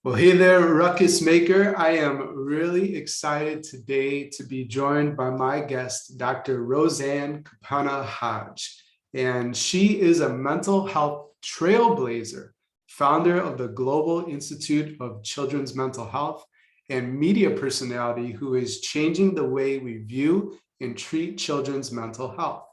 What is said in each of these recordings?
Well, hey there, Ruckus Maker. I am really excited today to be joined by my guest, Dr. Roseann Campanna-Hodge. And she is a mental health trailblazer, founder of the Global Institute of Children's Mental Health, and media personality who is changing the way we view and treat children's mental health.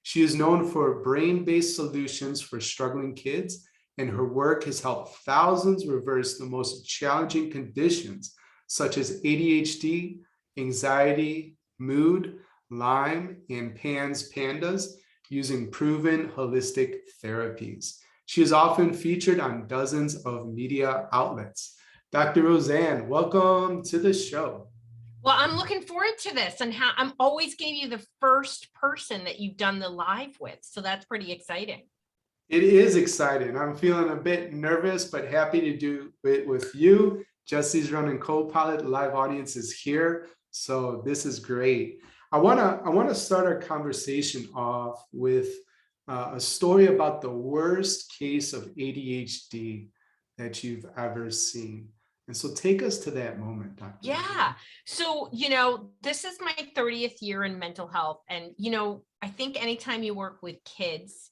She is known for brain-based solutions for struggling kids, and her work has helped thousands reverse the most challenging conditions such as ADHD, anxiety, mood, Lyme, and PANDAS using proven holistic therapies. She is often featured on dozens of media outlets. Dr. Roseann, welcome to the show. Well, I'm looking forward to this, and I'm always going to be the first person that you've done the live with, so that's pretty exciting. It is exciting. I'm feeling a bit nervous, but happy to do it with you. Jesse's running co-pilot. Live audience is here, so this is great. I wanna start our conversation off with a story about the worst case of ADHD that you've ever seen. And so take us to that moment, Dr. Yeah. So, this is my 30th year in mental health. And, I think anytime you work with kids,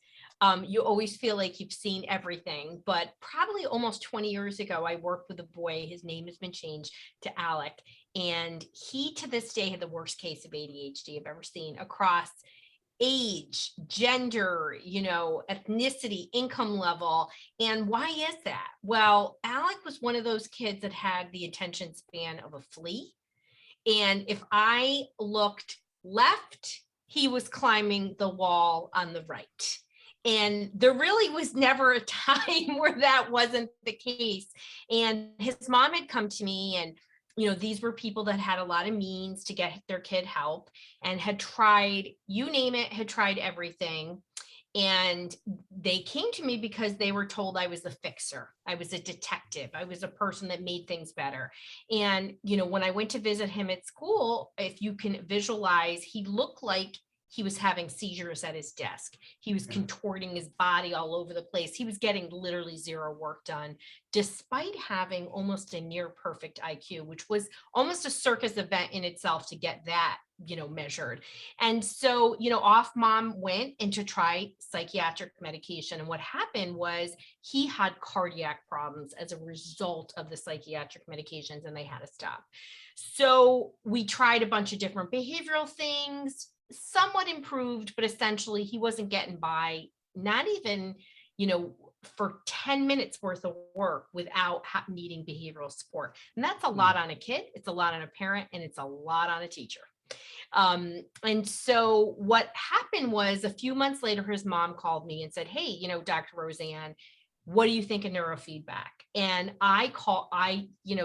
you always feel like you've seen everything. But probably almost 20 years ago, I worked with a boy. His name has been changed to Alec. And he, to this day, had the worst case of ADHD I've ever seen across age, gender, ethnicity, income level. And why is that? Well, Alec was one of those kids that had the attention span of a flea. And if I looked left, he was climbing the wall on the right. And there really was never a time where that wasn't the case. And his mom had come to me, and these were people that had a lot of means to get their kid help and had tried, you name it, had tried everything. And they came to me because they were told I was a fixer. I was a detective. I was a person that made things better. And, when I went to visit him at school, if you can visualize, he looked like he was having seizures at his desk. He was contorting his body all over the place. He was getting literally zero work done, despite having almost a near perfect IQ, which was almost a circus event in itself to get that, measured. And so, off mom went and to try psychiatric medication. And what happened was he had cardiac problems as a result of the psychiatric medications, and they had to stop. So we tried a bunch of different behavioral things, somewhat improved, but essentially he wasn't getting by, not even, for 10 minutes worth of work without needing behavioral support. And that's a lot on a kid. It's a lot on a parent, and it's a lot on a teacher. And so what happened was a few months later, his mom called me and said, hey, Dr. Roseann, what do you think of neurofeedback? And I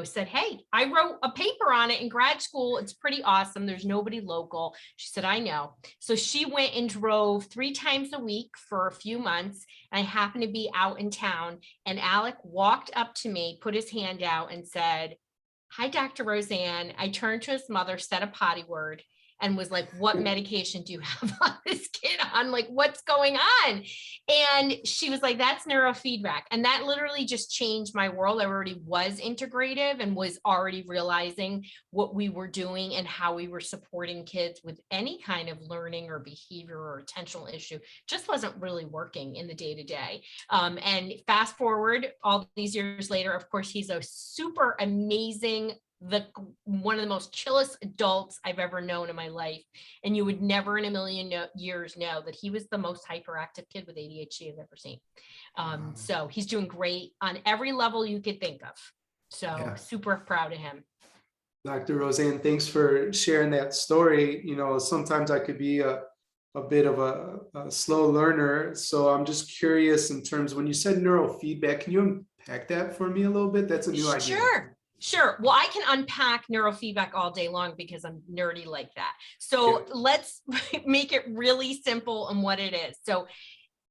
said, hey, I wrote a paper on it in grad school. It's pretty awesome. There's nobody local. She said, I know. So she went and drove 3 times a week for a few months. And I happened to be out in town, and Alec walked up to me, put his hand out and said, hi, Dr. Roseann. I turned to his mother, said a potty word, and was like, what medication do you have on this kid on? Like, what's going on? And she was like, that's neurofeedback. And that literally just changed my world. I already was integrative and was already realizing what we were doing and how we were supporting kids with any kind of learning or behavior or attentional issue. Just wasn't really working in the day-to-day. And fast forward all these years later, of course, he's a super amazing, one of the most chillest adults I've ever known in my life. And you would never in a million years know that he was the most hyperactive kid with ADHD I've ever seen. So he's doing great on every level you could think of. So super proud of him. Dr. Roseann, thanks for sharing that story. Sometimes I could be a bit of a slow learner. So I'm just curious in terms, when you said neurofeedback, can you unpack that for me a little bit? That's a new idea. Sure. Well, I can unpack neurofeedback all day long because I'm nerdy like that. So let's make it really simple on what it is. So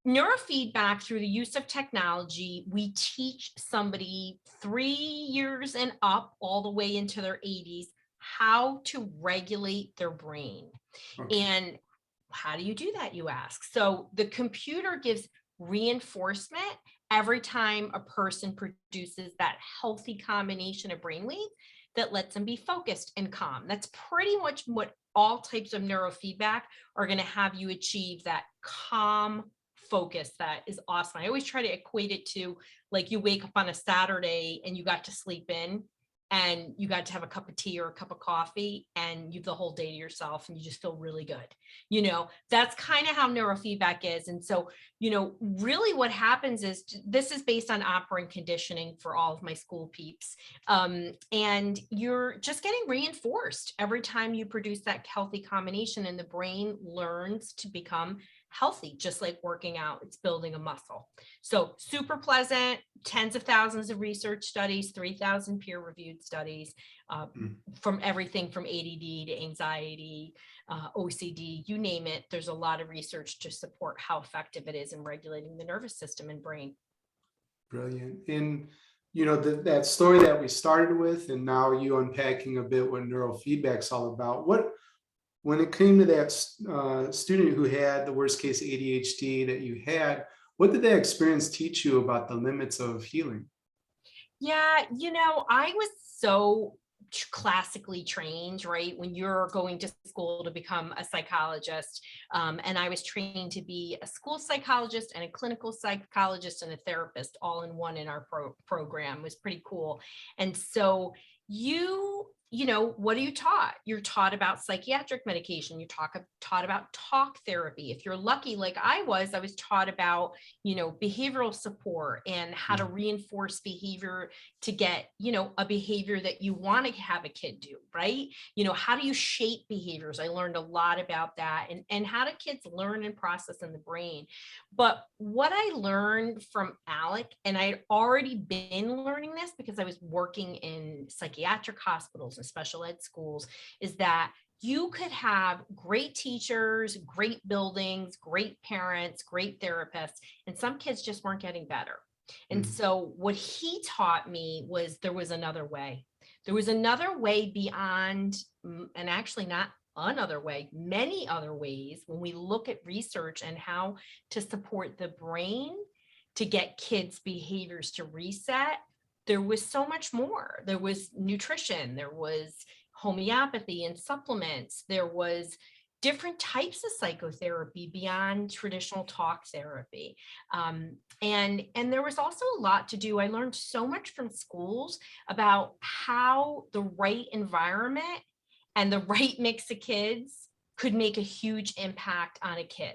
neurofeedback, through the use of technology, we teach somebody 3 years and up all the way into their 80s how to regulate their brain. And how do you do that, you ask? So the computer gives reinforcement every time a person produces that healthy combination of brainwaves that lets them be focused and calm. That's pretty much what all types of neurofeedback are going to have you achieve, that calm focus. That is awesome. I always try to equate it to, like, you wake up on a Saturday and you got to sleep in and you got to have a cup of tea or a cup of coffee and you have the whole day to yourself and you just feel really good. That's kind of how neurofeedback is. And so, really what happens is, this is based on operant conditioning for all of my school peeps. And you're just getting reinforced every time you produce that healthy combination, and the brain learns to become healthy, just like working out. It's building a muscle. So super pleasant, tens of thousands of research studies, 3,000 peer-reviewed studies, from everything from ADD to anxiety, OCD, you name it. There's a lot of research to support how effective it is in regulating the nervous system and brain. Brilliant. And that story that we started with, and now you unpacking a bit what neurofeedback's all about. When it came to that student who had the worst case ADHD that you had, what did that experience teach you about the limits of healing? Yeah, I was so classically trained, right? When you're going to school to become a psychologist, and I was trained to be a school psychologist and a clinical psychologist and a therapist all in one in our program. It was pretty cool. And so what are you taught? You're taught about psychiatric medication. You're taught about talk therapy. If you're lucky, like I was taught about, behavioral support and how to reinforce behavior to get, a behavior that you want to have a kid do, right? How do you shape behaviors? I learned a lot about that, and how do kids learn and process in the brain. But what I learned from Alec, and I'd already been learning this because I was working in psychiatric hospitals and special ed schools, is that you could have great teachers, great buildings, great parents, great therapists, and some kids just weren't getting better. And so what he taught me was there was another way. There was another way beyond, and actually not another way, many other ways, when we look at research and how to support the brain to get kids' behaviors to reset. There was so much more. There was nutrition, there was homeopathy and supplements, there was different types of psychotherapy beyond traditional talk therapy. And there was also a lot to do. I learned so much from schools about how the right environment and the right mix of kids could make a huge impact on a kid.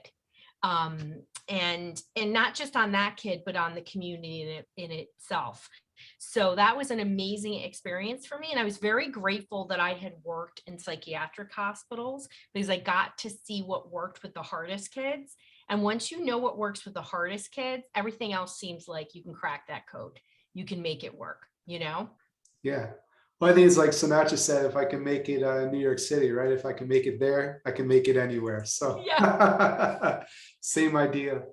And not just on that kid, but on the community in itself. So that was an amazing experience for me. And I was very grateful that I had worked in psychiatric hospitals, because I got to see what worked with the hardest kids. And once you know what works with the hardest kids, everything else seems like you can crack that code. You can make it work, Yeah. Well, I think it's like Sinatra said, if I can make it in New York City, right? If I can make it there, I can make it anywhere. So Yeah. same idea.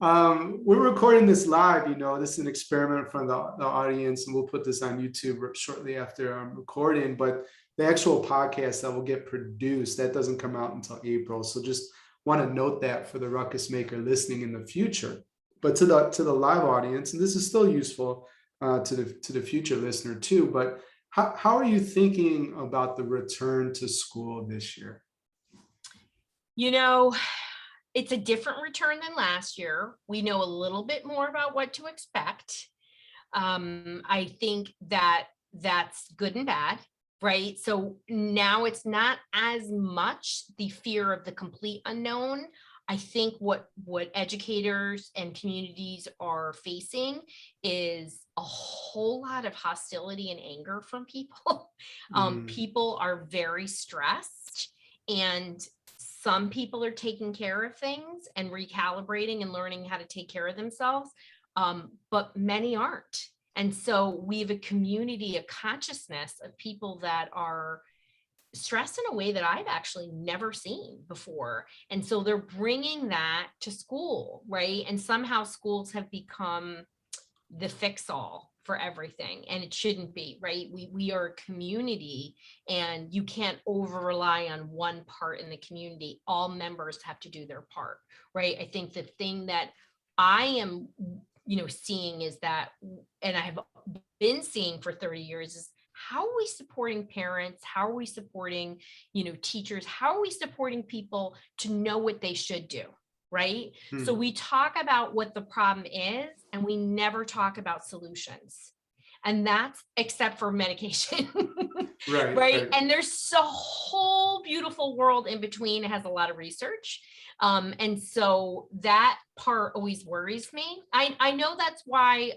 We're recording this live, this is an experiment from the audience, and we'll put this on YouTube shortly after I'm recording, but the actual podcast that will get produced, that doesn't come out until April. So just want to note that for the ruckus maker listening in the future. But to the live audience, and this is still useful to the future listener too, but how are you thinking about the return to school this year? It's a different return than last year. We know a little bit more about what to expect. I think that that's good and bad, right? So now it's not as much the fear of the complete unknown. I think what educators and communities are facing is a whole lot of hostility and anger from people. People are very stressed, and some people are taking care of things and recalibrating and learning how to take care of themselves, but many aren't. And so we have a community, a consciousness of people that are stressed in a way that I've actually never seen before. And so they're bringing that to school, right? And somehow schools have become the fix-all for everything, and it shouldn't be, right? We are a community, and you can't over rely on one part in the community. All members have to do their part, right? I think the thing that I am, seeing is that, and I have been seeing for 30 years, is how are we supporting parents? How are we supporting, teachers? How are we supporting people to know what they should do? Right. So we talk about what the problem is, and we never talk about solutions. And that's except for medication. Right. And there's a whole beautiful world in between. It has a lot of research. And so that part always worries me. I know that's why,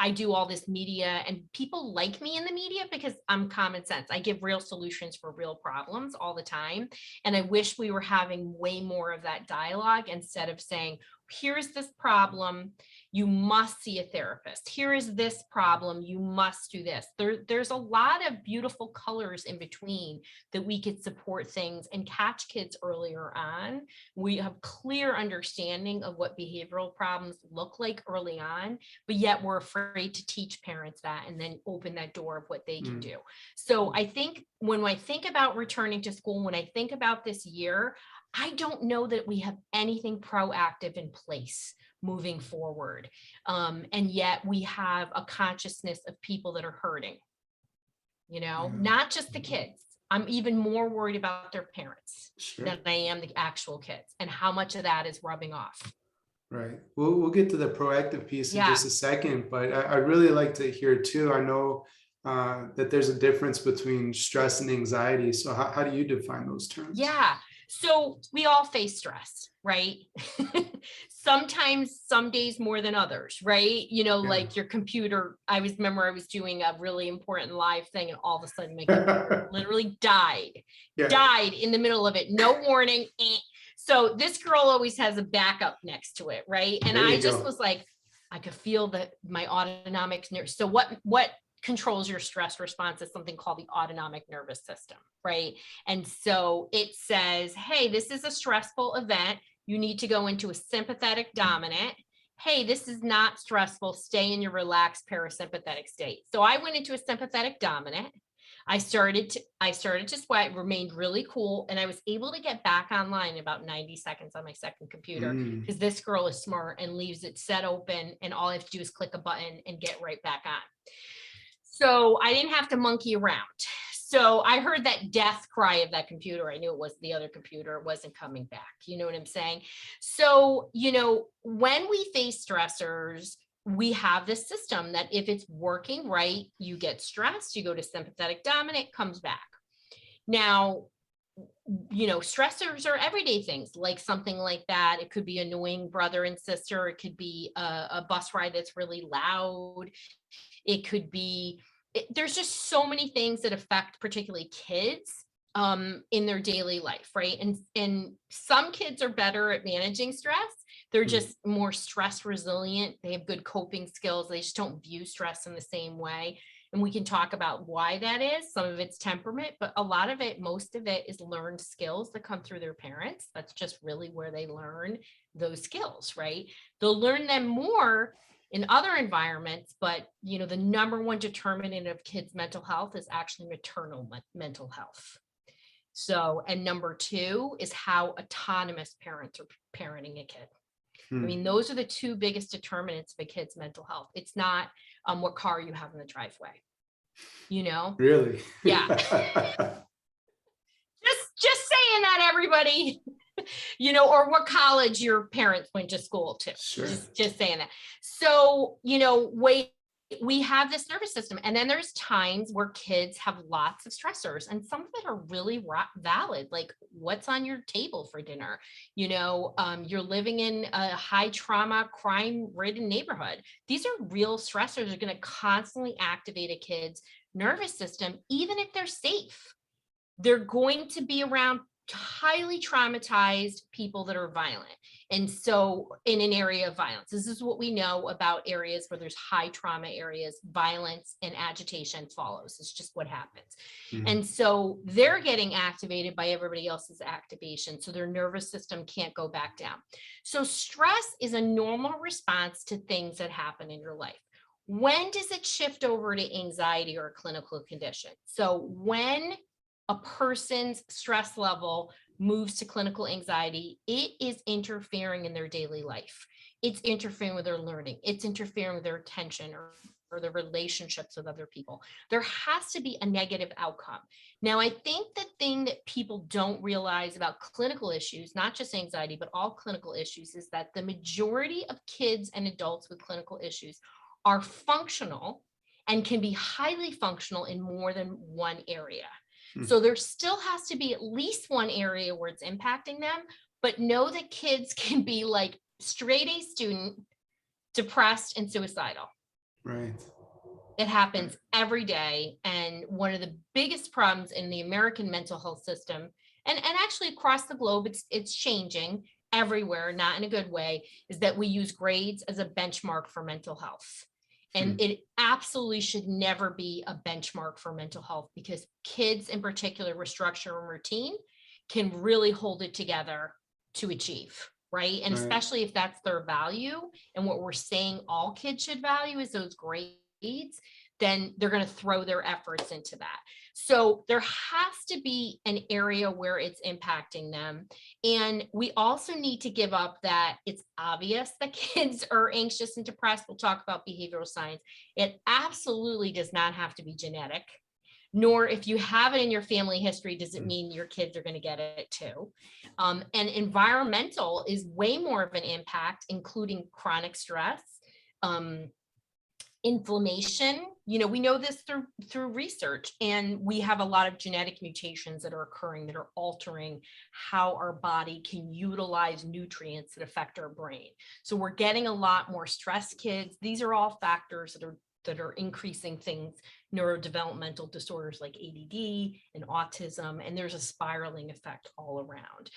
I do all this media, and people like me in the media because I'm common sense. I give real solutions for real problems all the time. And I wish we were having way more of that dialogue instead of saying, here's this problem, you must see a therapist. Here is this problem, you must do this. There's a lot of beautiful colors in between that we could support things and catch kids earlier on. We have clear understanding of what behavioral problems look like early on, but yet we're afraid to teach parents that and then open that door of what they can do. So I think when I think about returning to school, when I think about this year, I don't know that we have anything proactive in place moving forward. And yet we have a consciousness of people that are hurting, not just the kids. I'm even more worried about their parents than I am the actual kids, and how much of that is rubbing off. Right. We'll get to the proactive piece in just a second, but I really like to hear too. I know that there's a difference between stress and anxiety. So how do you define those terms? Yeah. So we all face stress, right? Sometimes, some days more than others, right? Like your computer, I remember I was doing a really important live thing, and all of a sudden my computer literally died in the middle of it. No warning. So this girl always has a backup next to it, right? And I just was like, I could feel my autonomic nerve. So what controls your stress response is something called the autonomic nervous system, right? And so it says, hey, this is a stressful event. You need to go into a sympathetic dominant. Hey, this is not stressful. Stay in your relaxed parasympathetic state. So I went into a sympathetic dominant. I started to sweat, remained really cool, and I was able to get back online in about 90 seconds on my second computer, because this girl is smart and leaves it set open, and all I have to do is click a button and get right back on. So I didn't have to monkey around. So I heard that death cry of that computer. I knew it was the other computer. It wasn't coming back. You know what I'm saying? So, when we face stressors, we have this system that if it's working right, you get stressed, you go to sympathetic dominant, comes back. Now, stressors are everyday things, like something like that. It could be annoying brother and sister. It could be a bus ride that's really loud. It could be, there's just so many things that affect particularly kids in their daily life, right? And some kids are better at managing stress. They're just more stress resilient. They have good coping skills. They just don't view stress in the same way. And we can talk about why that is. Some of it's temperament, but a lot of it, most of it is learned skills that come through their parents. That's just really where they learn those skills, right? They'll learn them more in other environments, but the number one determinant of kids' mental health is actually maternal mental health. So, and number two is how autonomous parents are parenting a kid. I mean, those are the two biggest determinants of a kid's mental health. It's not what car you have in the driveway, Really? Yeah. just saying that, everybody. Or what college your parents went to school to. Sure. Just saying that. So, we have this nervous system, and then there's times where kids have lots of stressors, and some of it are really valid, like what's on your table for dinner. You're living in a high trauma, crime-ridden neighborhood. These are real stressors that are going to constantly activate a kid's nervous system, even if they're safe. They're going to be around highly traumatized people that are violent. And so in an area of violence, this is what we know about areas where there's high trauma areas, violence and agitation follows. It's just what happens. And so they're getting activated by everybody else's activation. So their nervous system can't go back down. So stress is a normal response to things that happen in your life. When does it shift over to anxiety or a clinical condition? So when a person's stress level moves to clinical anxiety, it is interfering in their daily life. It's interfering with their learning. It's interfering with their attention or their relationships with other people. There has to be a negative outcome. Now, I think the thing that people don't realize about clinical issues, not just anxiety, but all clinical issues, is that the majority of kids and adults with clinical issues are functional and can be highly functional in more than one area. So there still has to be at least one area where it's impacting them, but know that kids can be like straight A student, depressed and suicidal. Right. It happens every day. And one of the biggest problems in the American mental health system, and actually across the globe, it's changing everywhere, not in a good way, is that we use grades as a benchmark for mental health. And it absolutely should never be a benchmark for mental health, because kids in particular with structure and routine can really hold it together to achieve, right? And Right. especially if that's their value and what we're saying all kids should value is those grades, then they're going to throw their efforts into that. So there has to be an area where it's impacting them. And we also need to give up that it's obvious that kids are anxious and depressed. We'll talk about behavioral science. It absolutely does not have to be genetic, nor if you have it in your family history, does it mean your kids are going to get it too. And environmental is way more of an impact, including chronic stress, inflammation. We know this through research, and we have a lot of genetic mutations that are occurring that are altering how our body can utilize nutrients that affect our brain. So we're getting a lot more stressed kids. These are all factors that are increasing things, neurodevelopmental disorders like ADD and autism, and there's a spiraling effect all around.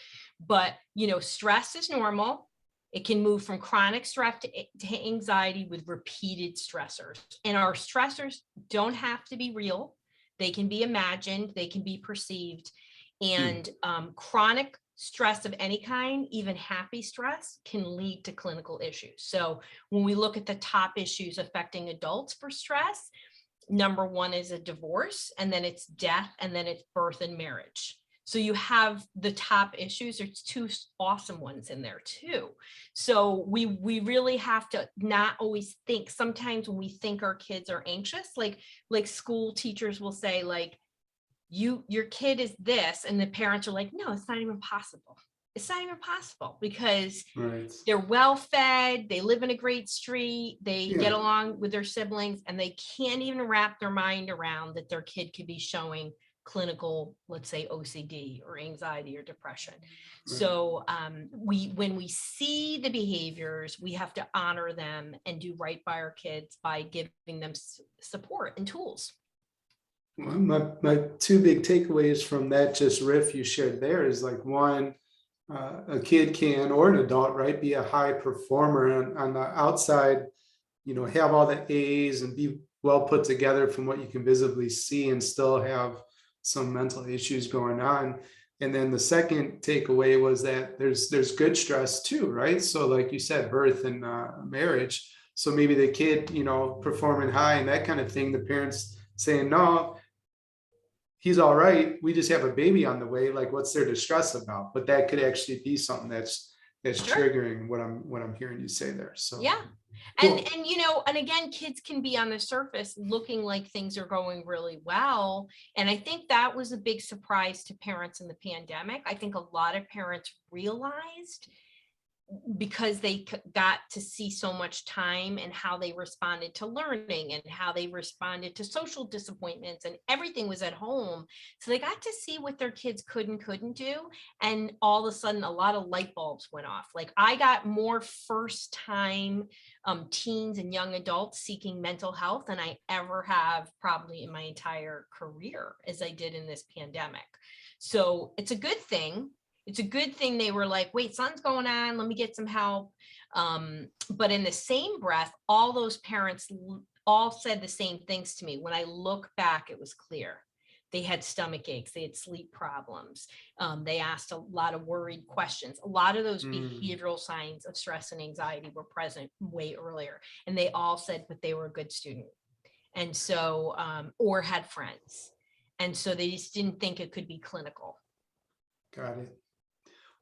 But stress is normal. It can move from chronic stress to anxiety with repeated stressors. And our stressors don't have to be real. They can be imagined, they can be perceived. And chronic stress of any kind, even happy stress, can lead to clinical issues. So when we look at the top issues affecting adults for stress, number one is a divorce, and then it's death, and then it's birth and marriage. So you have the top issues. There's two awesome ones in there too. So we really have to not always think. Sometimes when we think our kids are anxious, like school teachers will say, like, your kid is this, and the parents are like, no, it's not even possible. It's not even possible, because they're well fed, they live in a great street, they get along with their siblings, and they can't even wrap their mind around that their kid could be showing clinical, let's say, OCD or anxiety or depression. So when we see the behaviors, we have to honor them and do right by our kids by giving them support and tools. Well, my two big takeaways from that just riff you shared there is, like, one, a kid can, or an adult, right, be a high performer on the outside, have all the A's and be well put together from what you can visibly see, and still have some mental issues going on. And then the second takeaway was that there's good stress too, right? So like you said, birth and marriage. So maybe the kid, performing high and that kind of thing, the parents saying, no, he's all right, we just have a baby on the way, like, what's there to stress about? But that could actually be something that's triggering what I'm hearing you say there. So yeah. Cool. And again, kids can be on the surface looking like things are going really well. And I think that was a big surprise to parents in the pandemic. I think a lot of parents realized, because they got to see so much time and how they responded to learning and how they responded to social disappointments, and everything was at home. So they got to see what their kids could and couldn't do. And all of a sudden, a lot of light bulbs went off. Like, I got more first time teens and young adults seeking mental health than I ever have probably in my entire career, as I did in this pandemic. So it's a good thing. It's a good thing they were like, wait, something's going on, let me get some help. But in the same breath, all those parents all said the same things to me. When I look back, it was clear. They had stomach aches, they had sleep problems. They asked a lot of worried questions. A lot of those behavioral signs of stress and anxiety were present way earlier. And they all said, but they were a good student. And so, or had friends. And so they just didn't think it could be clinical. Got it.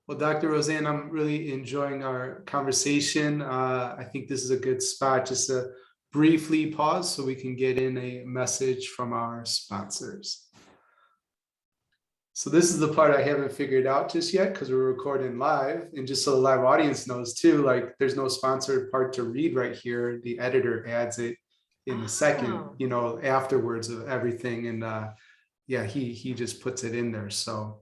Well, Dr. Roseann, I'm really enjoying our conversation. I think this is a good spot just to briefly pause so we can get in a message from our sponsors. So this is the part I haven't figured out just yet because we're recording live, and just so the live audience knows too, like there's no sponsored part to read right here. The editor adds it in the second, afterwards of everything. And yeah, he just puts it in there. So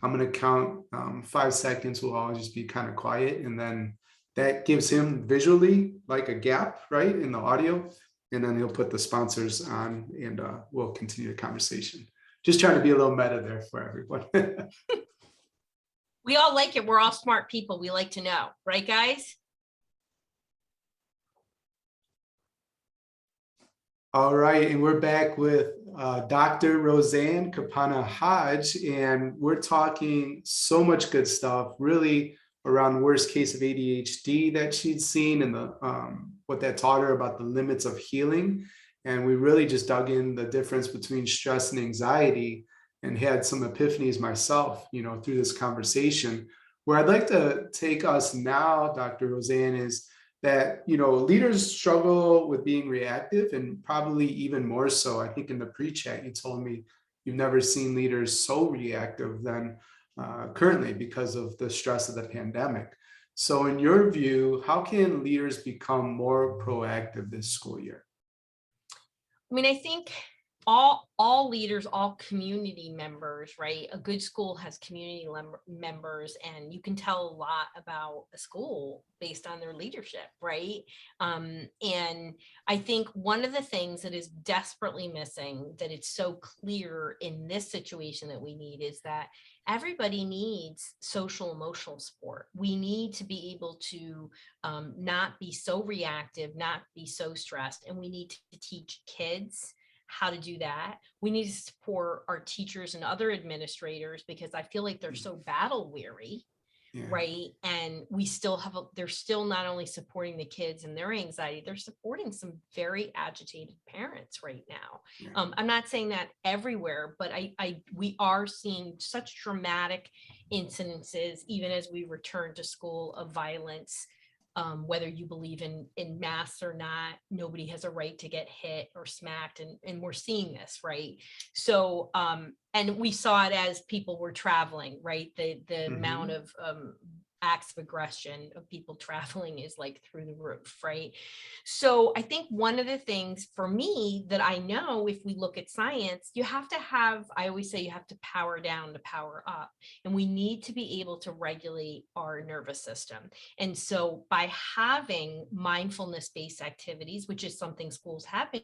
I'm going to count 5 seconds. We'll always just be kind of quiet. And then that gives him visually like a gap, right, in the audio. And then he'll put the sponsors on, and we'll continue the conversation. Just trying to be a little meta there for everyone. We all like it. We're all smart people. We like to know, right, guys? All right, and we're back with Dr. Roseann Campanna-Hodge, and we're talking so much good stuff, really around the worst case of ADHD that she'd seen, and the what that taught her about the limits of healing. And we really just dug in the difference between stress and anxiety, and had some epiphanies myself, through this conversation. Where I'd like to take us now, Dr. Roseann, is that leaders struggle with being reactive, and probably even more so. I think in the pre-chat you told me you've never seen leaders so reactive than currently because of the stress of the pandemic. So in your view, how can leaders become more proactive this school year? I mean, I think all leaders, all community members, right? A good school has community members, and you can tell a lot about a school based on their leadership, right? And I think one of the things that is desperately missing, that it's so clear in this situation that we need, is that everybody needs social emotional support. We need to be able to not be so reactive, not be so stressed, and we need to teach kids how to do that. We need to support our teachers and other administrators, because I feel like they're so battle weary, right? And we still have, they're still not only supporting the kids and their anxiety, they're supporting some very agitated parents right now. I'm not saying that everywhere, but we are seeing such dramatic incidences, even as we return to school, of violence. Whether you believe in masks or not, nobody has a right to get hit or smacked. And we're seeing this, right? So, and we saw it as people were traveling, right? The amount of acts of aggression of people traveling is like through the roof, right? So I think one of the things for me that I know, if we look at science, you have to have, I always say you have to power down to power up, and we need to be able to regulate our nervous system. And so by having mindfulness-based activities, which is something schools have been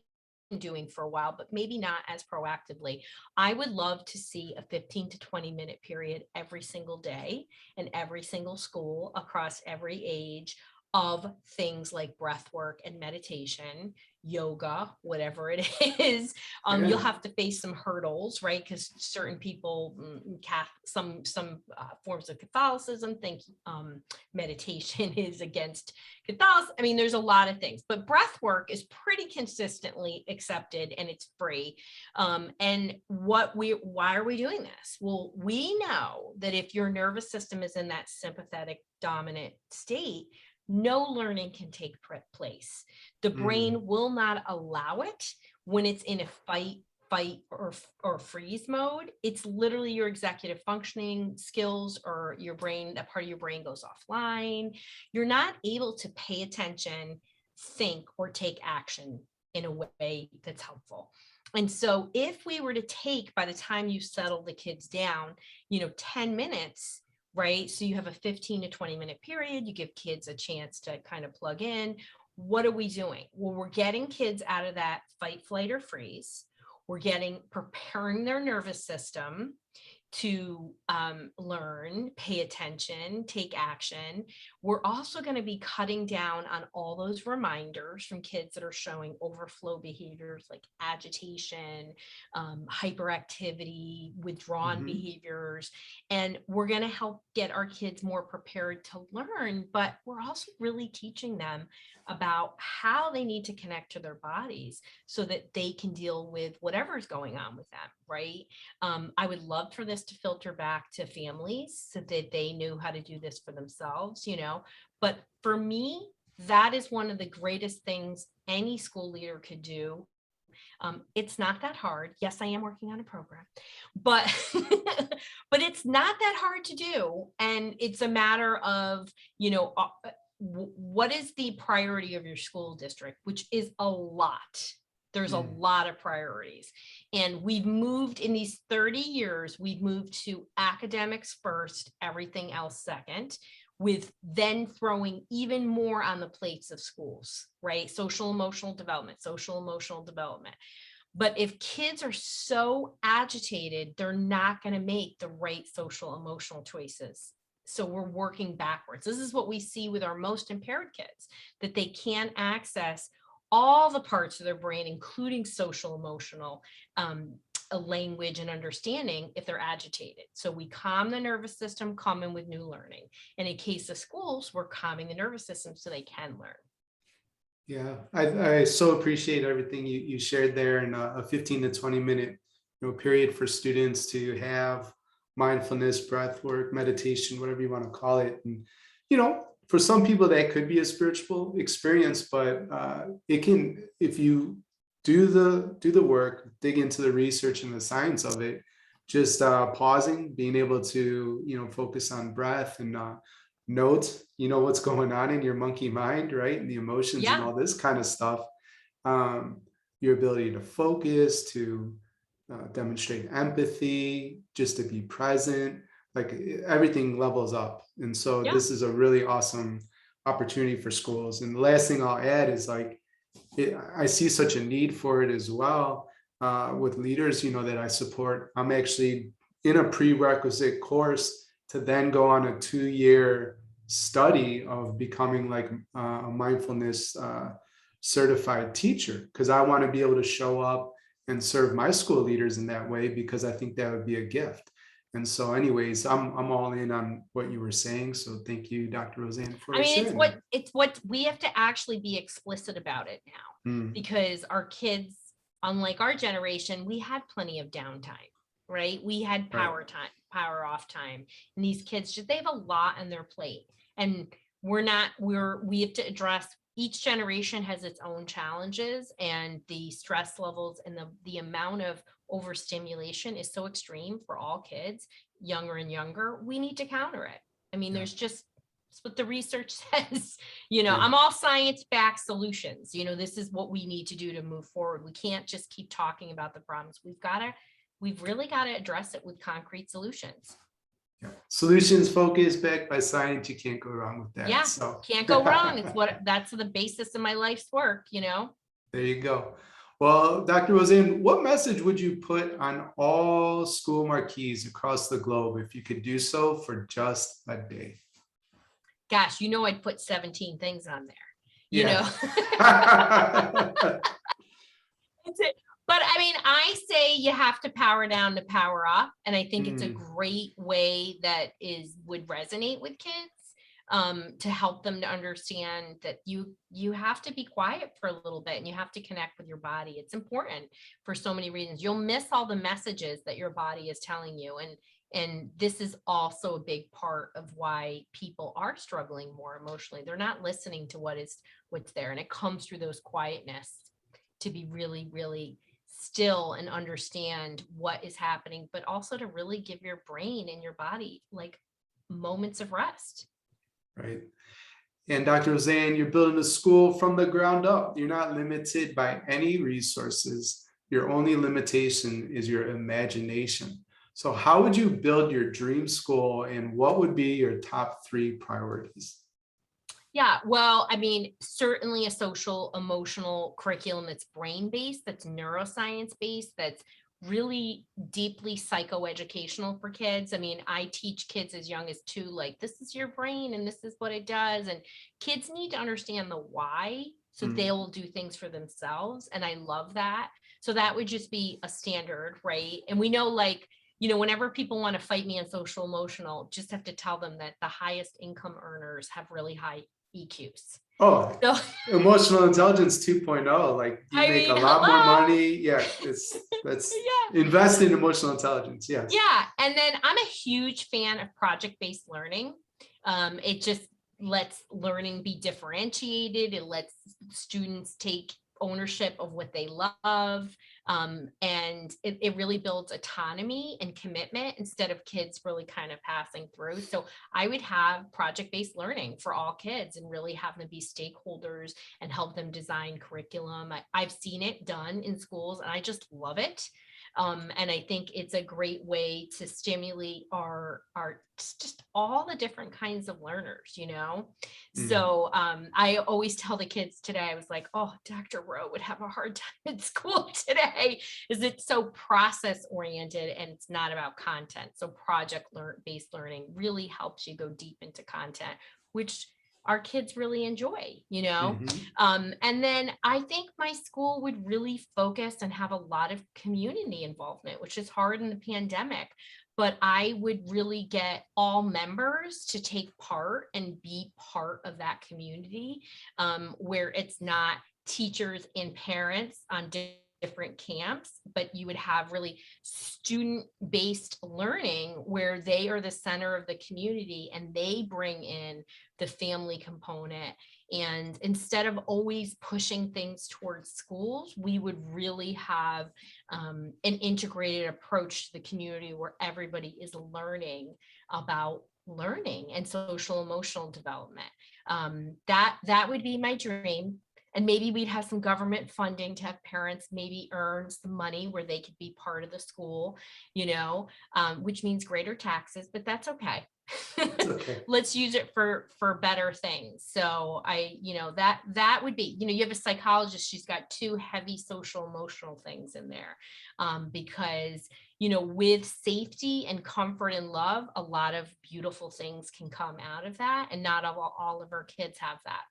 doing for a while, but maybe not as proactively, I would love to see a 15 to 20 minute period every single day in every single school across every age of things like breath work and meditation, yoga, whatever it is. You'll have to face some hurdles, right? Because certain people, some forms of Catholicism think meditation is against Catholicism. I mean, there's a lot of things, but breath work is pretty consistently accepted, and it's free. And why are we doing this? Well, we know that if your nervous system is in that sympathetic dominant state, no learning can take place. The brain will not allow it when it's in a fight or freeze mode. It's literally your executive functioning skills, or your brain, that part of your brain goes offline. You're not able to pay attention, think, or take action in a way that's helpful. And so if we were to take, by the time you settle the kids down, 10 minutes, right? So you have a 15 to 20 minute period, you give kids a chance to kind of plug in. What are we doing? Well, we're getting kids out of that fight, flight, or freeze. We're preparing their nervous system. to learn, pay attention, take action. We're also going to be cutting down on all those reminders from kids that are showing overflow behaviors like agitation, hyperactivity, withdrawn behaviors. And we're going to help get our kids more prepared to learn, but we're also really teaching them about how they need to connect to their bodies so that they can deal with whatever's going on with them, right? I would love for this to filter back to families so that they knew how to do this for themselves, but for me, that is one of the greatest things any school leader could do. It's not that hard. Yes, I am working on a program, but but it's not that hard to do. And it's a matter of, what is the priority of your school district, which is a lot. There's a lot of priorities. And we've moved in these 30 years, we've moved to academics first, everything else second, with then throwing even more on the plates of schools, right? Social emotional development. But if kids are so agitated, they're not going to make the right social emotional choices. So we're working backwards. This is what we see with our most impaired kids, that they can't access all the parts of their brain, including social emotional language and understanding if they're agitated. So we calm the nervous system, come in with new learning. And in case of schools, we're calming the nervous system so they can learn. Yeah, I so appreciate everything you shared there, in a 15 to 20 minute period for students to have mindfulness, breath work, meditation, whatever you want to call it. And for some people that could be a spiritual experience, but it can, if you do the work, dig into the research and the science of it, just pausing, being able to focus on breath and note what's going on in your monkey mind, right, and the emotions and all this kind of stuff. Your ability to focus, to demonstrate empathy, just to be present, like everything levels up. And so this is a really awesome opportunity for schools. And the last thing I'll add is I see such a need for it as well with leaders that I support. I'm actually in a prerequisite course to then go on a 2-year study of becoming like a mindfulness certified teacher, because I want to be able to show up and serve my school leaders in that way, because I think that would be a gift. And so anyways, I'm all in on what you were saying. So thank you, Dr. Roseann, for sharing. It's what we have to actually be explicit about it now, because our kids, unlike our generation, we had plenty of downtime, right? We had power off time. And these kids, they have a lot on their plate. And we have to address, each generation has its own challenges, and the stress levels and the amount of overstimulation is so extreme for all kids, younger and younger. We need to counter it. I mean, there's just, it's what the research says, I'm all science-backed solutions. This is what we need to do to move forward. We can't just keep talking about the problems. We've really got to address it with concrete solutions. Solutions focused, backed by science. You can't go wrong with that. Yeah, so can't go wrong. That's the basis of my life's work, There you go. Well, Dr. Roseann, what message would you put on all school marquees across the globe if you could do so for just a day? Gosh, I'd put 17 things on there, But I mean, I say you have to power down to power up. And I think it's a great way that would resonate with kids, to help them to understand that you have to be quiet for a little bit and you have to connect with your body. It's important for so many reasons. You'll miss all the messages that your body is telling you. And this is also a big part of why people are struggling more emotionally. They're not listening to what's there. And it comes through those quietness, to be really, really still and understand what is happening, but also to really give your brain and your body like moments of rest. Right. And Dr. Roseann, you're building a school from the ground up. You're not limited by any resources. Your only limitation is your imagination. So how would you build your dream school, and what would be your top 3 priorities? Yeah, well, I mean, certainly a social emotional curriculum that's brain-based, that's neuroscience-based, that's really deeply psychoeducational for kids. I mean, I teach kids as young as 2, like, this is your brain and this is what it does. And kids need to understand the why, so they will do things for themselves. And I love that. So that would just be a standard, right? And we know, like, whenever people want to fight me on social emotional, just have to tell them that the highest income earners have really high EQs. Oh, So emotional intelligence 2.0, like you I make a mean, lot more hello. money. Yeah, that's Yeah. invest in emotional intelligence. Yes. Yeah. And then I'm a huge fan of project-based learning. It just lets learning be differentiated. It lets students take ownership of what they love. And it really builds autonomy and commitment instead of kids really kind of passing through. So I would have project-based learning for all kids and really have them be stakeholders and help them design curriculum. I've seen it done in schools and I just love it. And I think it's a great way to stimulate our just all the different kinds of learners, So I always tell the kids today, I was like, oh, Dr. Rowe would have a hard time in school today. Is it so process oriented and it's not about content? So based learning really helps you go deep into content, which our kids really enjoy, and then I think my school would really focus and have a lot of community involvement, which is hard in the pandemic. But I would really get all members to take part and be part of that community, where it's not teachers and parents on different camps, but you would have really student-based learning where they are the center of the community and they bring in the family component. And instead of always pushing things towards schools, we would really have an integrated approach to the community where everybody is learning about learning and social emotional development. That would be my dream. And maybe we'd have some government funding to have parents maybe earn some money where they could be part of the school, which means greater taxes, but that's okay. Okay. Let's use it for better things. So that would be, you have a psychologist, she's got 2 heavy social emotional things in there, because with safety and comfort and love, a lot of beautiful things can come out of that, and not all of our kids have that.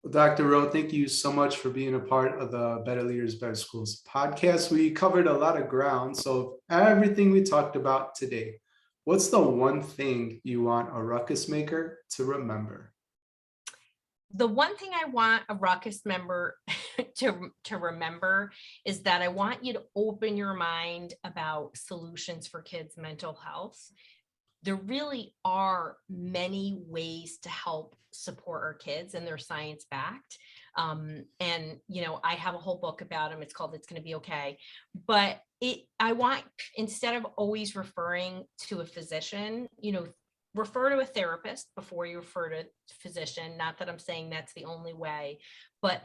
Well, Dr. Rowe, thank you so much for being a part of the Better Leaders, Better Schools podcast. We covered a lot of ground. So everything we talked about today, what's the one thing you want a ruckus maker to remember? The one thing I want a ruckus member to remember is that I want you to open your mind about solutions for kids' mental health. There really are many ways to help support our kids, and they're science backed. And I have a whole book about them. It's called It's Going to Be Okay. But I want, instead of always referring to a physician, refer to a therapist before you refer to a physician. Not that I'm saying that's the only way, but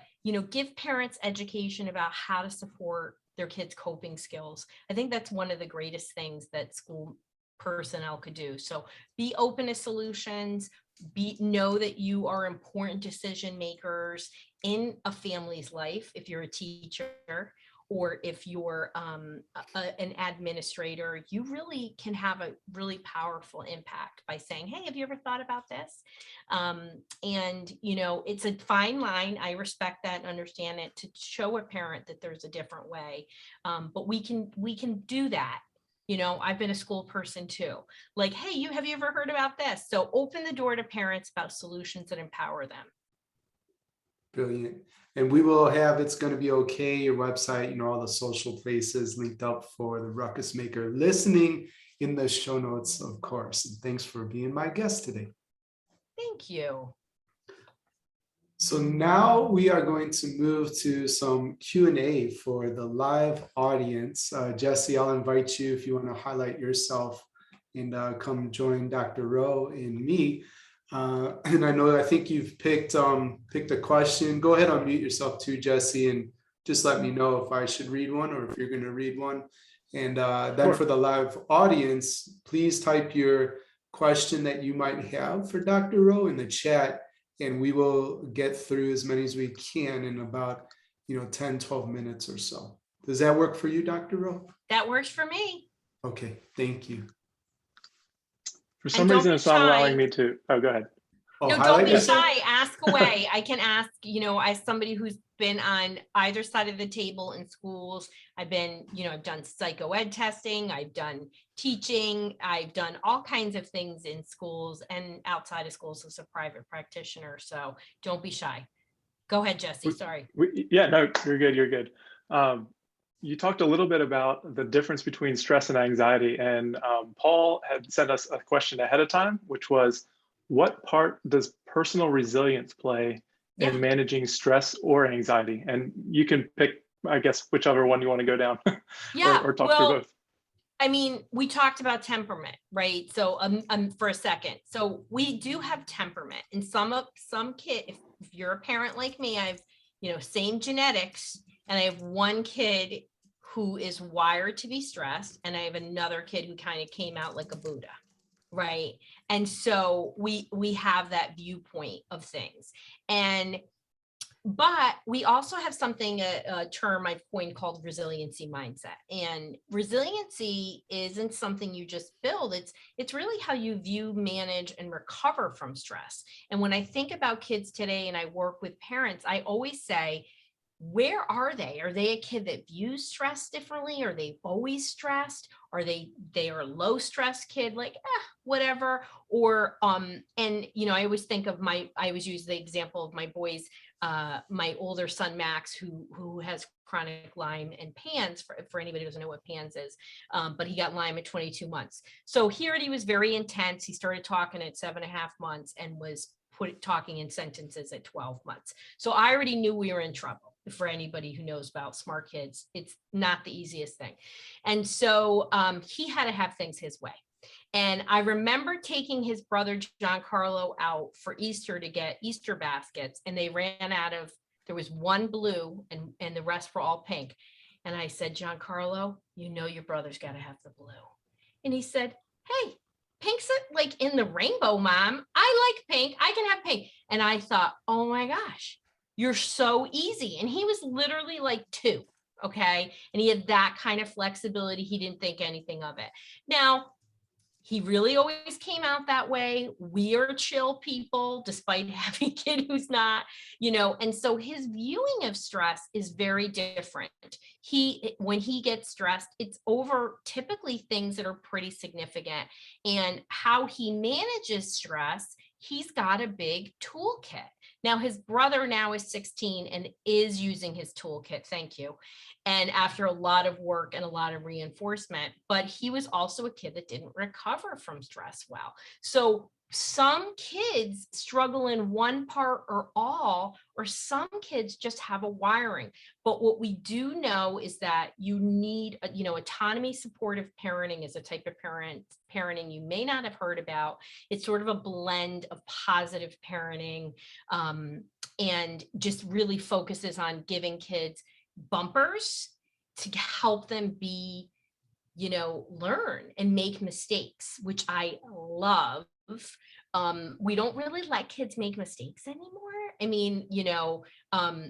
give parents education about how to support their kids' coping skills. I think that's one of the greatest things that school personnel could do. So be open to solutions, know that you are important decision makers in a family's life. If you're a teacher or if you're an administrator, you really can have a really powerful impact by saying, hey, have you ever thought about this? And it's a fine line. I respect that and understand it, to show a parent that there's a different way. But we can do that. I've been a school person too. Like, hey, have you ever heard about this? So open the door to parents about solutions that empower them. Brilliant. And we will have It's Going to Be Okay, your website, all the social places linked up for the ruckus maker listening in the show notes, of course. And thanks for being my guest today. Thank you. So now we are going to move to some Q&A for the live audience. Jesse, I'll invite you if you want to highlight yourself and come join Dr. Rowe and me. And I think you've picked a question. Go ahead, unmute yourself too, Jesse, and just let me know if I should read one or if you're going to read one. And then sure. For the live audience, please type your question that you might have for Dr. Rowe in the chat, and we will get through as many as we can in about 10, 12 minutes or so. Does that work for you, Dr. Rowe? That works for me. Okay, thank you. For And some don't reason, be it's not allowing shy. me to. Oh, go ahead. Oh, No, don't highlight be yourself? shy. Ask away. I can ask, as somebody who's been on either side of the table in schools. I've been, I've done psychoed testing, I've done teaching, I've done all kinds of things in schools and outside of schools as a private practitioner. So don't be shy. Go ahead, Jesse. Sorry. Yeah, no, you're good. You're good. You talked a little bit about the difference between stress and anxiety, and Paul had sent us a question ahead of time, which was, what part does personal resilience play in managing stress or anxiety? And you can pick, I guess, whichever one you want to go down or talk through both. I mean, we talked about temperament, right? So for a second. So we do have temperament, and some kid, if you're a parent like me, I've, same genetics, and I have one kid who is wired to be stressed, and I have another kid who kind of came out like a Buddha, right? And so we have that viewpoint of things. But we also have something, a term I've coined called resiliency mindset. And resiliency isn't something you just build. It's really how you view, manage, and recover from stress. And when I think about kids today and I work with parents, I always say, where are they? Are they a kid that views stress differently? Are they always stressed? Are they are a low stress kid, like whatever? Or and I always think of I always use the example of my boys, my older son Max, who has chronic Lyme and PANS, for anybody who doesn't know what PANS is, but he got Lyme at 22 months. So he was very intense. He started talking at 7.5 months and was talking in sentences at 12 months. So I already knew we were in trouble. For anybody who knows about smart kids, it's not the easiest thing. And so he had to have things his way. And I remember taking his brother Giancarlo out for Easter to get Easter baskets, and they ran out of, there was one blue and the rest were all pink. And I said, Giancarlo, your brother's got to have the blue. And he said, hey, pink's like in the rainbow, Mom. I like pink. I can have pink. And I thought, oh my gosh, you're so easy. And he was literally like 2. Okay. And he had that kind of flexibility. He didn't think anything of it. Now, he really always came out that way. We are chill people, despite having a kid who's not, and so his viewing of stress is very different. When he gets stressed, it's over typically things that are pretty significant, and how he manages stress, he's got a big toolkit. Now, his brother now is 16 and is using his toolkit. Thank you. And after a lot of work and a lot of reinforcement, but he was also a kid that didn't recover from stress well. So some kids struggle in one part or all, or some kids just have a wiring. But what we do know is that you need, autonomy supportive parenting is a type of parenting you may not have heard about. It's sort of a blend of positive parenting, and just really focuses on giving kids bumpers to help them be, learn and make mistakes, which I love. We don't really let kids make mistakes anymore. I mean,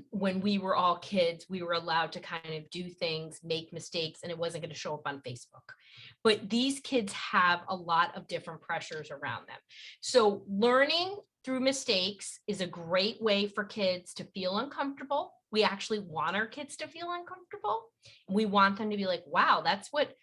when we were all kids, we were allowed to kind of do things, make mistakes, and it wasn't going to show up on Facebook. But these kids have a lot of different pressures around them. So learning through mistakes is a great way for kids to feel uncomfortable. We actually want our kids to feel uncomfortable. We want them to be like, wow, that's what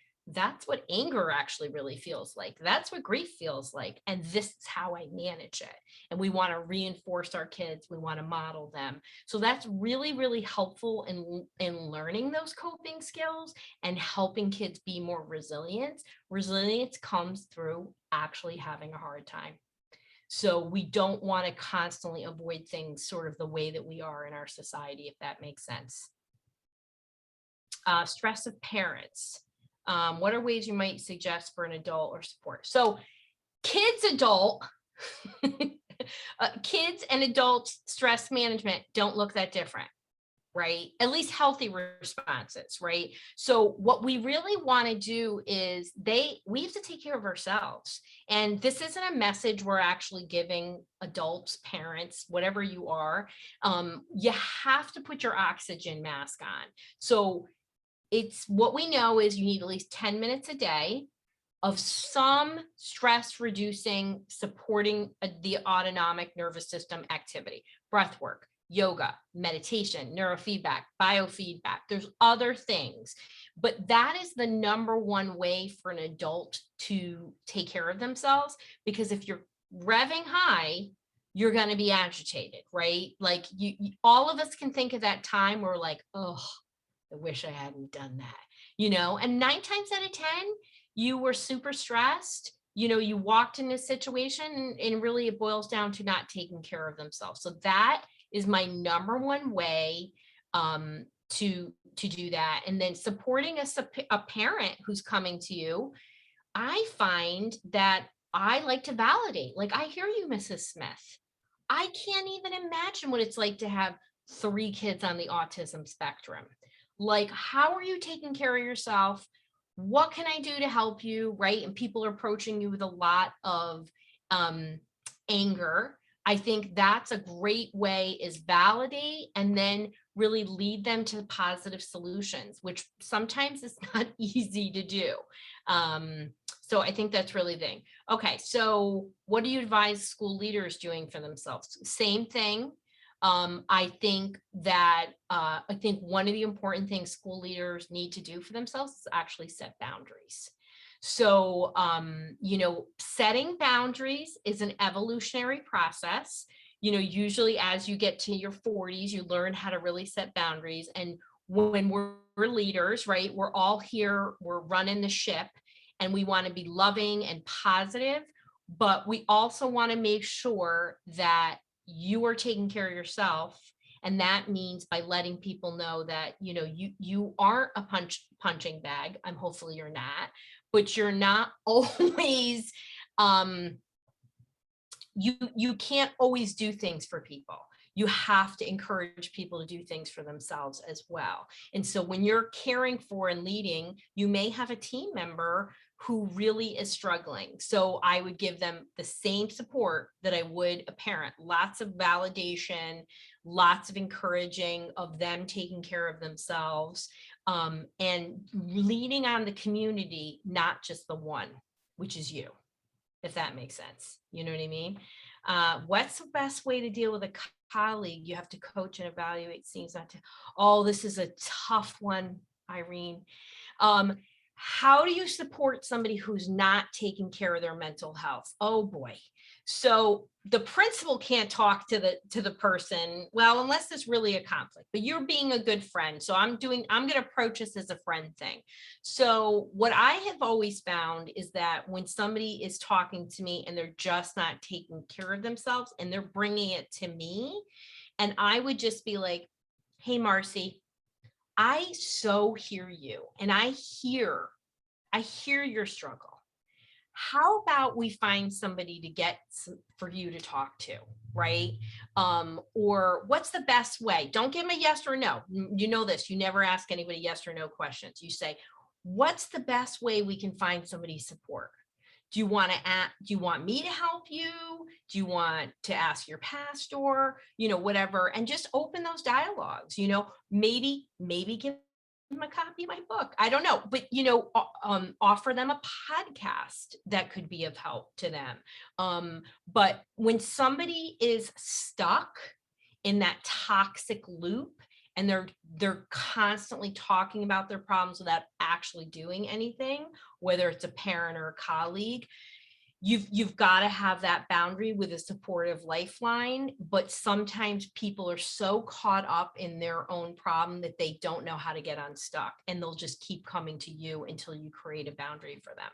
anger actually really feels like. That's what grief feels like. And this is how I manage it. And we want to reinforce our kids. We want to model them. So that's really, really helpful in learning those coping skills and helping kids be more resilient. Resilience comes through actually having a hard time. So we don't want to constantly avoid things sort of the way that we are in our society, if that makes sense. Stress of parents. What are ways you might suggest for an adult or support? So kids and adult stress management don't look that different, right? At least healthy responses, right? So what we really want to do is we have to take care of ourselves. And this isn't a message we're actually giving adults, parents, whatever you are. You have to put your oxygen mask on. So it's what we know is you need at least 10 minutes a day of some stress reducing, supporting the autonomic nervous system activity, breath work, yoga, meditation, neurofeedback, biofeedback. There's other things, but that is the number one way for an adult to take care of themselves, because if you're revving high, you're going to be agitated, right? Like all of us can think of that time where like, oh, I wish I hadn't done that, and 9 times out of 10, you were super stressed, you walked in this situation and really it boils down to not taking care of themselves. So that is my number one way to do that. And then supporting a parent who's coming to you. I find that I like to validate, like, I hear you, Mrs. Smith. I can't even imagine what it's like to have 3 kids on the autism spectrum. Like, how are you taking care of yourself? What can I do to help you? Right. And people are approaching you with a lot of anger. I think that's a great way, is validate and then really lead them to positive solutions, which sometimes is not easy to do. So I think that's really the thing. Okay, so what do you advise school leaders doing for themselves? Same thing. I think one of the important things school leaders need to do for themselves is actually set boundaries. So, setting boundaries is an evolutionary process. Usually as you get to your 40s, you learn how to really set boundaries. And when we're leaders, right, we're all here, we're running the ship, and we want to be loving and positive, but we also want to make sure that you are taking care of yourself. And that means by letting people know that, you aren't a punching bag. Hopefully you're not, but you're not always, you can't always do things for people. You have to encourage people to do things for themselves as well. And so when you're caring for and leading, you may have a team member who really is struggling. So I would give them the same support that I would a parent, lots of validation, lots of encouraging of them taking care of themselves, and leaning on the community, not just the one, which is you, if that makes sense. You know what I mean? What's the best way to deal with a colleague? You have to coach and evaluate, seems not to. Oh, this is a tough one, Irene. How do you support somebody who's not taking care of their mental health? Oh boy. So the principal can't talk to the person, well, unless there's really a conflict, but you're being a good friend. So I'm going to approach this as a friend thing. So what I have always found is that when somebody is talking to me and they're just not taking care of themselves and they're bringing it to me, and I would just be like, hey, Marcy, I so hear you, and I hear your struggle. How about we find somebody to get for you to talk to, right? Or what's the best way? Don't give them a yes or no. You know this, you never ask anybody yes or no questions. You say, what's the best way we can find somebody's support? Do you want me to help you? Do you want to ask your pastor? Whatever, and just open those dialogues. Maybe give them a copy of my book. I don't know, but offer them a podcast that could be of help to them. But when somebody is stuck in that toxic loop and they're constantly talking about their problems without actually doing anything, whether it's a parent or a colleague, you've got to have that boundary with a supportive lifeline. But sometimes people are so caught up in their own problem that they don't know how to get unstuck, and they'll just keep coming to you until you create a boundary for them.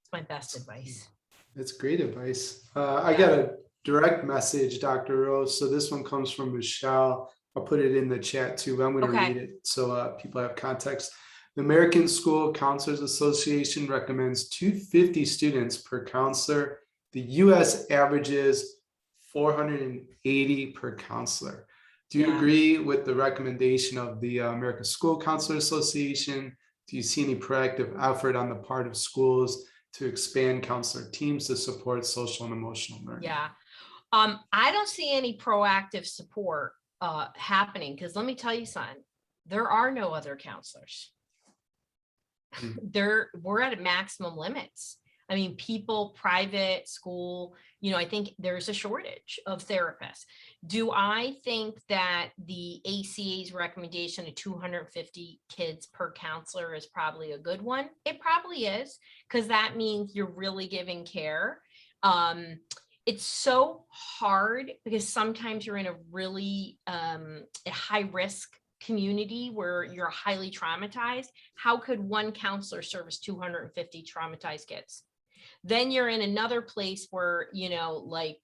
It's my best advice. That's great advice. I got a direct message, Dr. Rose. So this one comes from Michelle. I'll put it in the chat too, but I'm going to read it so people have context. The American School Counselors Association recommends 250 students per counselor. The US averages 480 per counselor. Do you agree with the recommendation of the American School Counselor Association? Do you see any proactive effort on the part of schools to expand counselor teams to support social and emotional learning? Yeah, I don't see any proactive support happening, because let me tell you something. There are no other counselors. We're at maximum limits. I mean, people, private school, I think there's a shortage of therapists. Do I think that the ACA's recommendation of 250 kids per counselor is probably a good one? It probably is, because that means you're really giving care. It's so hard because sometimes you're in a really a high risk community where you're highly traumatized. How could one counselor service 250 traumatized kids? Then you're in another place where, like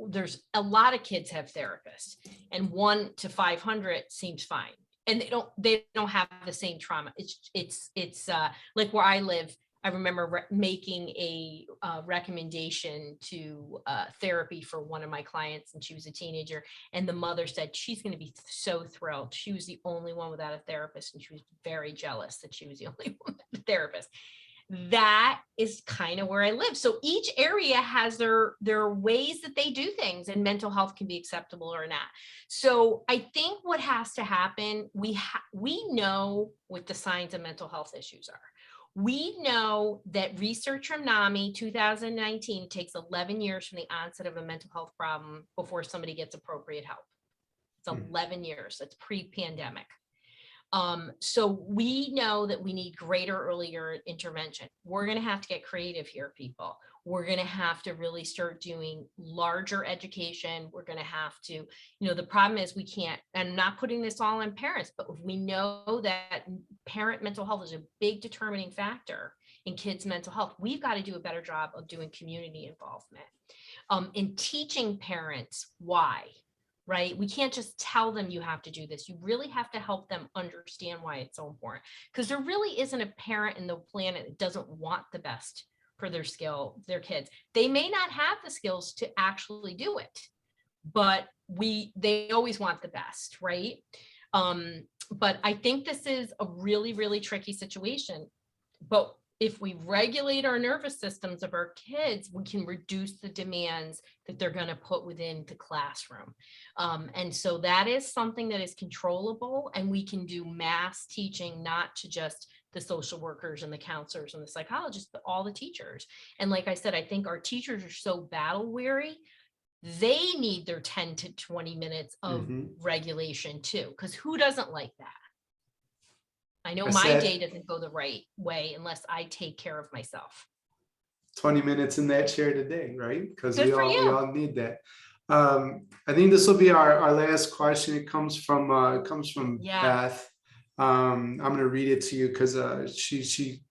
there's a lot of kids have therapists, and 1 to 500 seems fine. And they don't have the same trauma. It's like where I live, I remember making a recommendation to therapy for one of my clients, and she was a teenager, and the mother said she's going to be so thrilled. She was the only one without a therapist, and she was very jealous that she was the only one without a therapist. That is kind of where I live. So each area has their ways that they do things, and mental health can be acceptable or not. So I think what has to happen, we know what the signs of mental health issues are. We know that research from NAMI 2019 takes 11 years from the onset of a mental health problem before somebody gets appropriate help. It's 11 years. That's pre-pandemic. So we know that we need greater earlier intervention. We're going to have to get creative here, people. We're going to have to really start doing larger education. We're going to have to, the problem is we can't, and I'm not putting this all on parents, but we know that parent mental health is a big determining factor in kids' mental health. We've got to do a better job of doing community involvement, in teaching parents why. Right? We can't just tell them you have to do this. You really have to help them understand why it's so important, because there really isn't a parent in the planet that doesn't want the best for their kids. They may not have the skills to actually do it, but they always want the best, right? But I think this is a really, really tricky situation. But if we regulate our nervous systems of our kids, we can reduce the demands that they're going to put within the classroom. And so that is something that is controllable, and we can do mass teaching, not to just the social workers and the counselors and the psychologists, but all the teachers. And like I said, I think our teachers are so battle weary. They need their 10 to 20 minutes of regulation too, because who doesn't like that? I know my day doesn't go the right way unless I take care of myself. 20 minutes in that chair today, right? Because we all need that. I think this will be our last question. It comes from Beth. I'm going to read it to you because she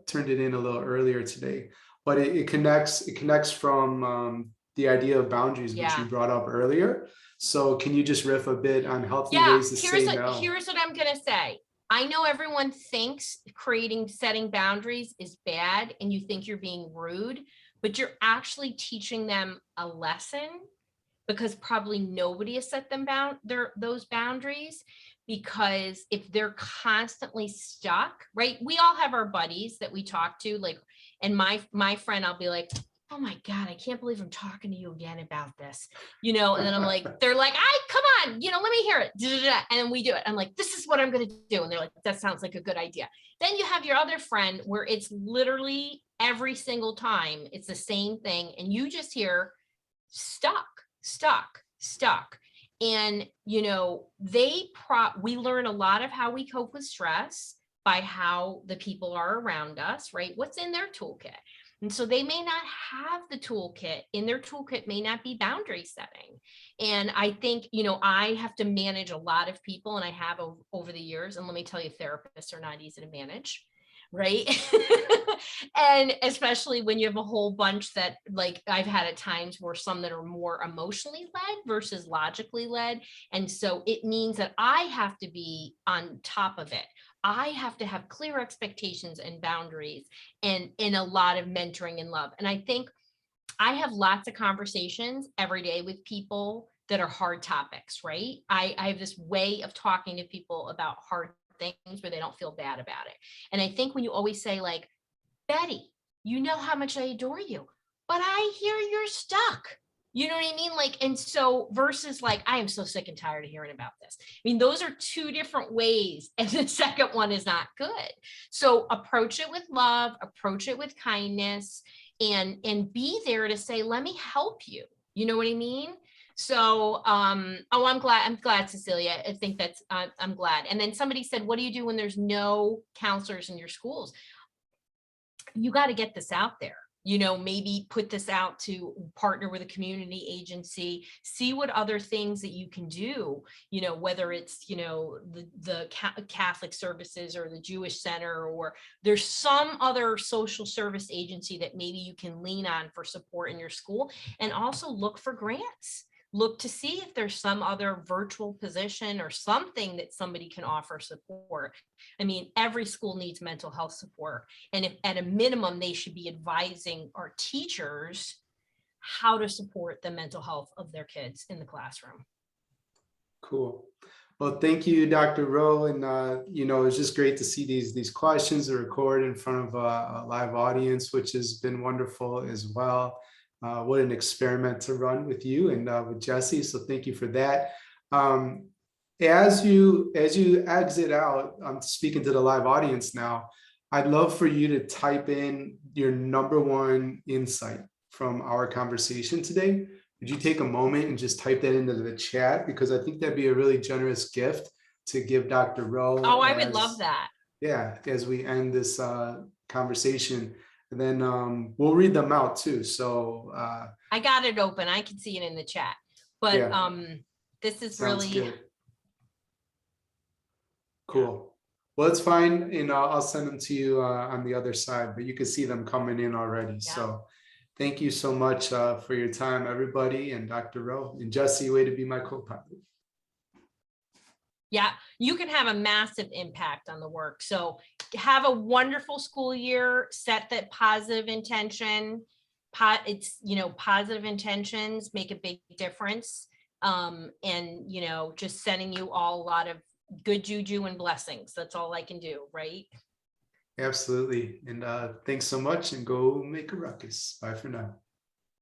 turned it in a little earlier today. But it connects from the idea of boundaries, which you brought up earlier. So can you just riff a bit on healthy ways to say no? Here's what I'm going to say. I know everyone thinks setting boundaries is bad, and you think you're being rude, but you're actually teaching them a lesson, because probably nobody has set them those boundaries. Because if they're constantly stuck, right? We all have our buddies that we talk to, like, and my friend, I'll be like, oh my God, I can't believe I'm talking to you again about this, and then I'm like, they're like, come on, let me hear it. And then we do it. I'm like, this is what I'm going to do. And they're like, that sounds like a good idea. Then you have your other friend where it's literally every single time it's the same thing. And you just hear stuck. And, we learn a lot of how we cope with stress by how the people are around us, right? What's in their toolkit. And so they may not have the toolkit. In their toolkit may not be boundary setting. And I think, I have to manage a lot of people, and I have over the years. And let me tell you, therapists are not easy to manage, right? And especially when you have a whole bunch that, like, I've had at times where some that are more emotionally led versus logically led. And so it means that I have to be on top of it. I have to have clear expectations and boundaries, and in a lot of mentoring and love. And I think I have lots of conversations every day with people that are hard topics, right? I have this way of talking to people about hard things where they don't feel bad about it. And I think when you always say, like, Betty, you know how much I adore you, but I hear you're stuck. You know what I mean? Like, and so versus like, I am so sick and tired of hearing about this. I mean, those are two different ways. And the second one is not good. So approach it with love, approach it with kindness, and be there to say, let me help you. You know what I mean? So, oh, I'm glad, Cecilia. I think that's, I'm glad. And then somebody said, what do you do when there's no counselors in your schools? You got to get this out there. You know, maybe put this out to partner with a community agency, see what other things that you can do, you know, whether it's, you know, the Catholic services or the Jewish Center, or there's some other social service agency that maybe you can lean on for support in your school. And also look for grants. Look to see if there's some other virtual position or something that somebody can offer support. I mean, every school needs mental health support. And if at a minimum, they should be advising our teachers how to support the mental health of their kids in the classroom. Cool. Well, thank you, Dr. Rowe. And, you know, it's just great to see these questions recorded in front of a live audience, which has been wonderful as well. What an experiment to run with you and with Jesse. So thank you for that. As you exit out, I'm speaking to the live audience now. I'd love for you to type in your #1 insight from our conversation today. Would you take a moment and just type that into the chat? Because I think that'd be a really generous gift to give Dr. Rowe. Oh, I would love that. Yeah, as we end this conversation. And then we'll read them out too. So I got it open. I can see it in the chat. But yeah, this is sounds really good. Cool. Well, it's fine. And I'll send them to you on the other side, but you can see them coming in already. Yeah. So thank you so much for your time, everybody, and Dr. Rowe and Jesse, way to be my co-pilot. Yeah, you can have a massive impact on the work. So have a wonderful school year, set that positive intention. It's, you know, positive intentions make a big difference. And, you know, just sending you all a lot of good juju and blessings. That's all I can do, right? Absolutely. And thanks so much, and go make a ruckus. Bye for now.